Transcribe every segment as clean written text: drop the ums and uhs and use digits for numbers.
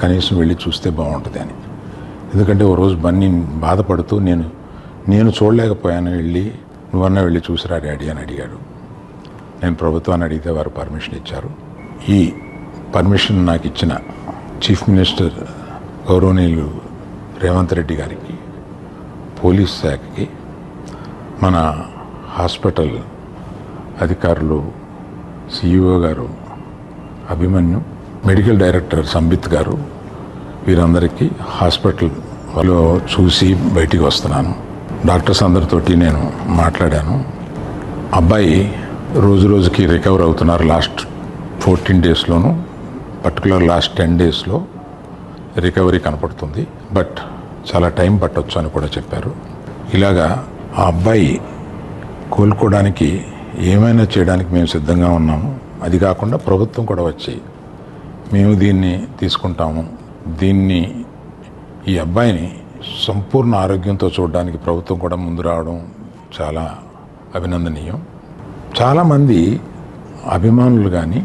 కనీసం వెళ్ళి చూస్తే బాగుంటుంది అని. ఎందుకంటే ఓ రోజు బన్నీ బాధపడుతూ నేను చూడలేకపోయాను, నువ్వన్నా వెళ్ళి చూసిరా డాడీ అని అడిగాడు. నేను ప్రభుత్వాన్ని అడిగితే వారు పర్మిషన్ ఇచ్చారు. ఈ పర్మిషన్ నాకు ఇచ్చిన చీఫ్ మినిస్టర్ గౌరవనీయులు రేవంత్ రెడ్డి గారికి, పోలీస్ శాఖకి, మన హాస్పిటల్ అధికారులు, సిఇఓ గారు అభిమన్యు, మెడికల్ డైరెక్టర్ సంబిత్ గారు, వీరందరికీ హాస్పిటల్ వాళ్ళు చూసి బయటికి వస్తున్నాను. డాక్టర్స్ అందరితోటి నేను మాట్లాడాను. అబ్బాయి రోజు రోజుకి రికవర్ అవుతున్నారు. లాస్ట్ 14 డేస్లోనూ, పర్టికులర్ లాస్ట్ 10 డేస్లో రికవరీ కనపడుతుంది. బట్ చాలా టైం పట్టొచ్చు అని కూడా చెప్పారు. ఇలాగా ఆ అబ్బాయి కోలుకోవడానికి ఏమైనా చేయడానికి మేము సిద్ధంగా ఉన్నాము. అది కాకుండా ప్రభుత్వం కూడా వచ్చి మేము దీన్ని తీసుకుంటాము, ఈ అబ్బాయిని సంపూర్ణ ఆరోగ్యంతో చూడడానికి ప్రభుత్వం కూడా ముందు రావడం చాలా అభినందనీయం. చాలామంది అభిమానులు కానీ,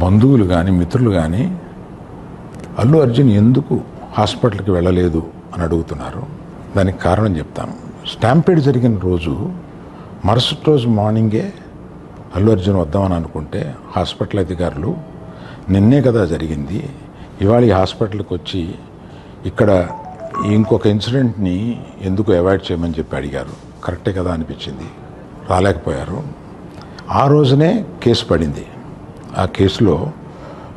బంధువులు కానీ, మిత్రులు కానీ అల్లు అర్జున్ ఎందుకు హాస్పిటల్కి వెళ్ళలేదు అని అడుగుతున్నారు. దానికి కారణం చెప్తాను. స్టాంపేడ్ జరిగిన రోజు మరుసటి రోజు మార్నింగే అల్లు అర్జున్ వద్దామని అనుకుంటే హాస్పిటల్ అధికారులు నిన్నే కదా జరిగింది, ఇవాళ ఈ హాస్పిటల్కి వచ్చి ఇక్కడ ఇంకొక ఇన్సిడెంట్ని ఎందుకు అవాయిడ్ చేయమని చెప్పి అడిగారు. కరెక్టే కదా అనిపించింది. రాలేకపోయారు. ఆ రోజునే కేసు పడింది. ఆ కేసులో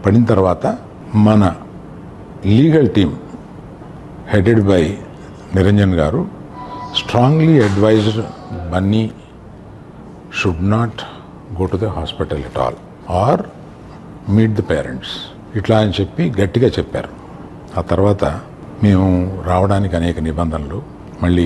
పడిన తర్వాత మన legal team headed by Niranjan garu strongly advised Bunny should not go to the hospital at all or meet the parents, ఇట్లా అని చెప్పి గట్టిగా చెప్పారు. ఆ తర్వాత మేము రావడానికి అనేక నిబంధనలు, మళ్ళీ